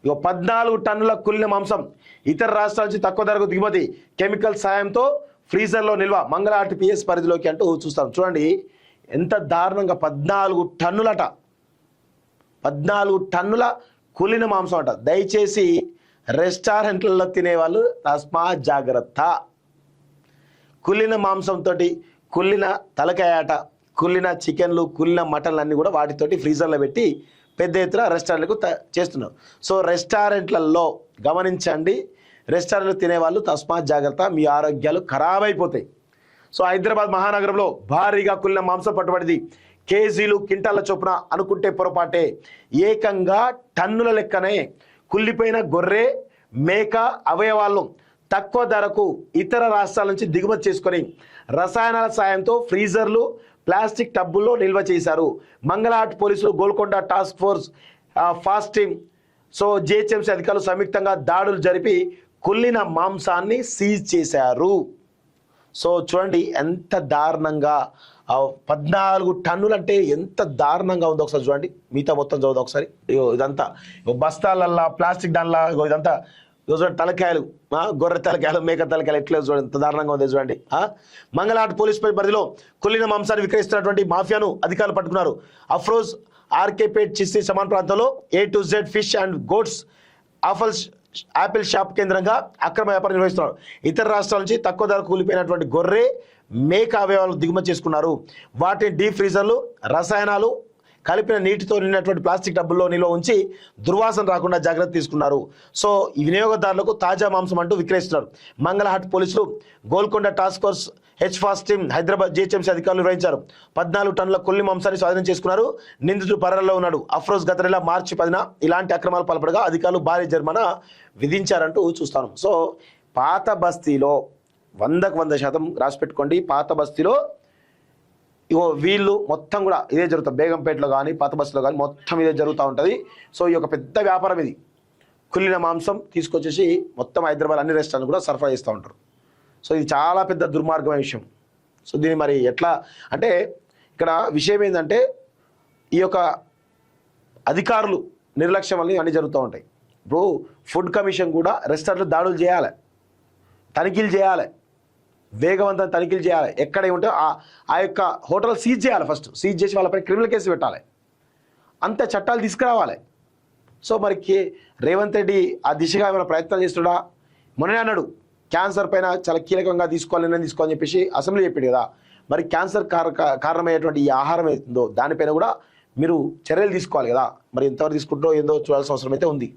ఇక 14 టన్నుల కుళ్ళిన మాంసం ఇతర రాష్ట్రాల నుంచి తక్కువ ధరకు దిగుమతి కెమికల్ సాయంతో ఫ్రీజర్లో నిల్వ మంగళ ఆర్టీపీఎస్ పరిధిలోకి అంటూ చూస్తాం. చూడండి ఎంత దారుణంగా 14 టన్నులట, 14 టన్నుల కుళ్ళిన మాంసం అంట. దయచేసి రెస్టారెంట్లలో తినేవాళ్ళు తస్మాత్ జాగ్రత్త. కుళ్ళిన మాంసంతో కుళ్ళిన తలకాయట, కుళ్ళిన చికెన్లు, కుళ్ళిన మటన్లు అన్నీ కూడా వాటితోటి ఫ్రీజర్లో పెట్టి పెద్ద ఎత్తున రెస్టారెంట్లకు చేస్తున్నారు. సో రెస్టారెంట్లలో గమనించండి, రెస్టారెంట్లు తినేవాళ్ళు తస్మాత్ జాగ్రత్త, మీ ఆరోగ్యాలు ఖరాబ్ అయిపోతాయి. సో హైదరాబాద్ మహానగరంలో భారీగా కుళ్ళిన మాంసం పట్టుబడింది. కేజీలు క్వింటాల చొప్పున అనుకుంటే పొరపాటే, ఏకంగా టన్నుల లెక్కనే కుళ్ళిపోయిన గొర్రె మేక అవయవాలను తక్కువ ధరకు ఇతర రాష్ట్రాల నుంచి దిగుమతి చేసుకొని రసాయనాల సాయంతో ఫ్రీజర్లు, ప్లాస్టిక్ టబ్బుల్లో నిల్వ చేశారు. మంగళాట్ పోలీసులు, Golconda task force, fast team, so GHMC అధికారులు సంయుక్తంగా దాడులు జరిపి కుళ్ళిన మాంసాన్ని సీజ్ చేశారు. సో చూడండి ఎంత దారుణంగా, 14 టన్నులు అంటే ఎంత దారుణంగా ఉందో ఒకసారి చూడండి. మిగతా మొత్తం చదువుదా ఒకసారి. ఇదంతా బస్తాలల్లా, ప్లాస్టిక్ దానిలా, ఇదంతా చూడండి. తలకాయలు, గొర్రె తలకాయలు, మేక తలకాయలు ఎట్లా చూడండి, ఎంత దారుణంగా ఉంది చూడండి. మంగళాట్ పోలీస్ పరిధిలో కుళ్ళిన మాంసాన్ని విక్రయిస్తున్నటువంటి మాఫియాను అధికారులు పట్టుకున్నారు. అఫ్రోజ్ ఆర్కేపేట్ చిస్తి సమాన్ ప్రాంతంలో A to Z fish and goats apple shop కేంద్రంగా అక్రమ వ్యాపారం నిర్వహిస్తున్నారు. ఇతర రాష్ట్రాల నుంచి తక్కువ ధరకు కూలిపోయినటువంటి గొర్రె మేక అవయవాలు దిగుమతి చేసుకున్నారు. వాటిని డీప్ ఫ్రీజర్లు, రసాయనాలు కలిపిన నీటితో నిండినటువంటి ప్లాస్టిక్ డబ్బుల్లో నిల్వ ఉంచి దుర్వాసన రాకుండా జాగ్రత్త తీసుకున్నారు. సో ఈ వినియోగదారులకు తాజా మాంసం అంటూ విక్రయిస్తున్నారు. మంగళహాట్ పోలీసులు, Golconda task force, fast team, Hyderabad GHMC అధికారులు నిర్వహించారు. 14 టన్నుల కొల్లి మాంసాన్ని స్వాధీనం చేసుకున్నారు. నిందితుడు పరారీలో ఉన్నాడు. అఫ్రోజ్ గత నెల మార్చి 10న ఇలాంటి అక్రమాలు పాల్పడగా అధికారులు భారీ జరిమానా విధించారంటూ చూస్తాను. సో పాత బస్తీలో 100కు 100% రాసి పెట్టుకోండి. పాత బస్తీలో ఇగో వీళ్ళు మొత్తం కూడా ఇదే జరుగుతుంది. బేగంపేటలో కానీ పాత బస్సులో కానీ మొత్తం ఇదే జరుగుతూ ఉంటుంది. సో ఈ యొక్క పెద్ద వ్యాపారం ఇది. కుళ్ళిన మాంసం తీసుకొచ్చేసి మొత్తం హైదరాబాద్ అన్ని రెస్టారెంట్లు కూడా సరఫరా చేస్తూ ఉంటారు. సో ఇది చాలా పెద్ద దుర్మార్గమైన విషయం. సో దీన్ని మరి ఎట్లా అంటే, ఇక్కడ విషయం ఏంటంటే ఈ యొక్క అధికారులు నిర్లక్ష్యం వల్ల అన్నీ జరుగుతూ ఉంటాయి. ఇప్పుడు ఫుడ్ కమిషన్ కూడా రెస్టారెంట్లు దాడులు చేయాలి, తనిఖీలు చేయాలి, వేగవంతంగా తనిఖీలు చేయాలి. ఎక్కడ ఉంటే ఆ యొక్క హోటల్ సీజ్ చేయాలి. ఫస్ట్ సీజ్ చేసి వాళ్ళపై క్రిమినల్ కేసు పెట్టాలి. అంత చట్టాలు తీసుకురావాలి. సో మరి రేవంత్ రెడ్డి ఆ దిశగా ఏమైనా ప్రయత్నాలు చేస్తున్నా? మొన్నే అన్నాడు క్యాన్సర్ పైన చాలా కీలకంగా తీసుకోవాలని చెప్పేసి అసెంబ్లీ చెప్పాడు కదా. మరి క్యాన్సర్ కారణమయ్యేటువంటి ఈ ఆహారం ఏందో దానిపైన కూడా మీరు చర్యలు తీసుకోవాలి కదా. మరి ఎంతవరకు తీసుకుంటారో ఏందో చూడాల్సిన అవసరం అయితే ఉంది.